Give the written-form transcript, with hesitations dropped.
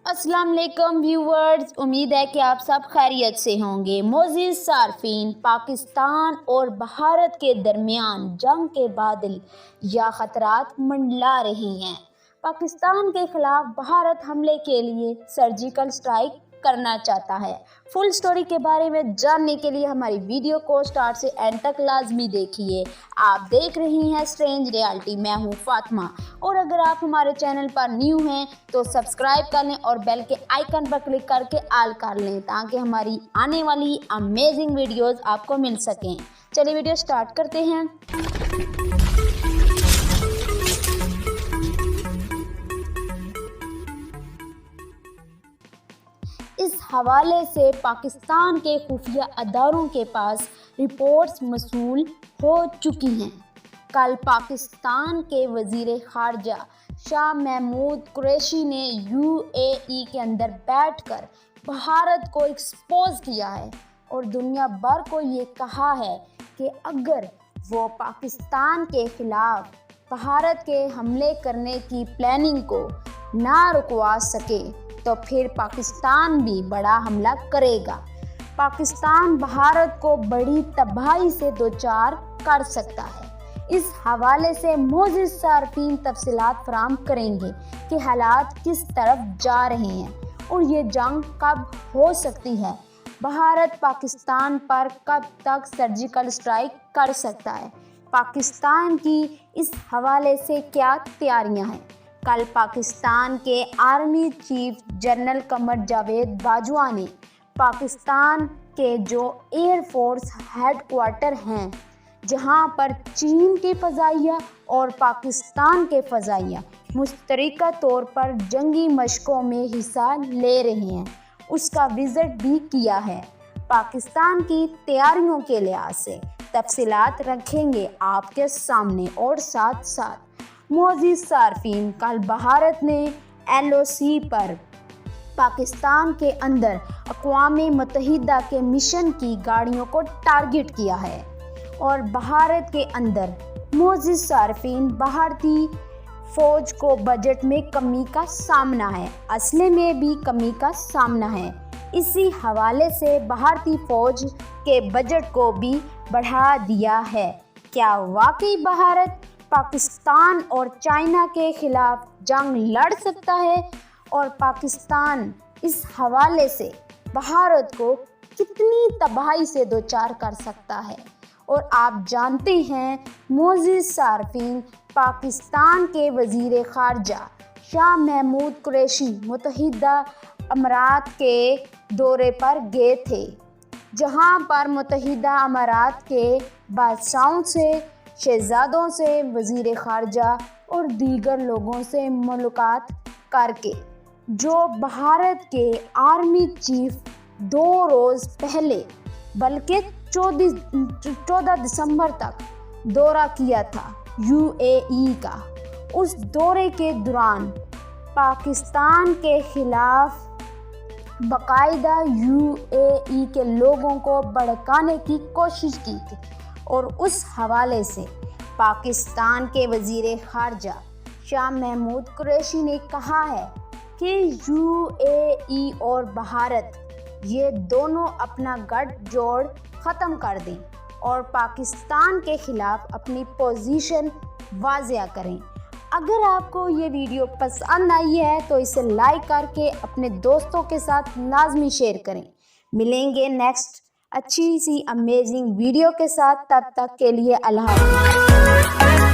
अस्सलाम वालेकुम व्यूवर्स, उम्मीद है कि आप सब खैरियत से होंगे। मोअज़्ज़िज़ सार्फिन, पाकिस्तान और भारत के दरमियान जंग के बादल या ख़तरात मंडला रहे हैं। पाकिस्तान के ख़िलाफ़ भारत हमले के लिए सर्जिकल स्ट्राइक करना चाहता है। फुल स्टोरी के बारे में जानने के लिए हमारी वीडियो को स्टार्ट से एंड तक लाजमी देखिए। आप देख रही हैं स्ट्रेंज रियलिटी, मैं हूं फातिमा, और अगर आप हमारे चैनल पर न्यू हैं तो सब्सक्राइब कर लें और बेल के आइकन पर क्लिक करके ऑल कर लें ताकि हमारी आने वाली अमेजिंग वीडियोस आपको मिल सकें। चलिए वीडियो स्टार्ट करते हैं। इस हवाले से पाकिस्तान के खुफिया अदारों के पास रिपोर्ट्स मौसूल हो चुकी हैं। कल पाकिस्तान के वज़ीर ख़ारजा शाह महमूद कुरैशी ने UAE के अंदर बैठकर भारत को एक्सपोज किया है और दुनिया भर को ये कहा है कि अगर वो पाकिस्तान के ख़िलाफ़ भारत के हमले करने की प्लानिंग को ना रुकवा सके तो फिर पाकिस्तान भी बड़ा हमला करेगा। पाकिस्तान भारत को बड़ी तबाही से दोचार कर सकता है। इस हवाले से मोअज़्ज़िज़ सार्फिन तफसीलात फराहम करेंगे कि हालात किस तरफ जा रहे हैं और ये जंग कब हो सकती है। भारत पाकिस्तान पर कब तक सर्जिकल स्ट्राइक कर सकता है। पाकिस्तान की इस हवाले से क्या तैयारियां हैं। कल पाकिस्तान के army chief general Qamar Javed Bajwa ने पाकिस्तान के जो एयर फोर्स हेडक्वार्टर हैं, जहां पर चीन के फ़ज़ाइया और पाकिस्तान के फ़ज़ाइया मुश्तरका तौर पर जंगी मशकों में हिस्सा ले रहे हैं, उसका विज़िट भी किया है। पाकिस्तान की तैयारियों के लिहाज से तफसीलात रखेंगे आपके सामने और साथ साथ मोअज़्ज़िज़ सार्फिन, कल भारत ने LOC पर पाकिस्तान के अंदर अक़वाम मुत्तहिदा के मिशन की गाड़ियों को टारगेट किया है और भारत के अंदर मोअज़्ज़िज़ सार्फिन भारतीय फ़ौज को बजट में कमी का सामना है, असले में भी कमी का सामना है। इसी हवाले से भारतीय फ़ौज के बजट को भी बढ़ा दिया है। क्या वाकई भारत पाकिस्तान और चाइना के खिलाफ जंग लड़ सकता है और पाकिस्तान इस हवाले से भारत को कितनी तबाही से दोचार कर सकता है। और आप जानते हैं मोअज़्ज़िज़ सार्फिन, पाकिस्तान के वज़ीर ख़ारजा शाह महमूद कुरैशी मुत्तहिदा अमारात के दौरे पर गए थे, जहां पर मुत्तहिदा अमारात के बादशाहों से, शहज़ादों से, वज़ीर ख़ारजा और दीगर लोगों से मुलाकात करके जो भारत के आर्मी चीफ 2 रोज़ पहले बल्कि 14 दिसंबर तक दौरा किया था UAE का, उस दौरे के दौरान पाकिस्तान के ख़िलाफ़ बाकायदा UAE के लोगों को भड़काने की कोशिश की थी। और उस हवाले से पाकिस्तान के वज़ीर ख़ारजा शाह महमूद कुरैशी ने कहा है कि UAE और भारत ये दोनों अपना गठजोड़ ख़त्म कर दें और पाकिस्तान के ख़िलाफ़ अपनी पोजीशन वाज़िया करें। अगर आपको ये वीडियो पसंद आई है तो इसे लाइक करके अपने दोस्तों के साथ लाजमी शेयर करें। मिलेंगे नेक्स्ट अच्छी सी अमेजिंग वीडियो के साथ, तब तक के लिए अल्लाह हाफ़िज़।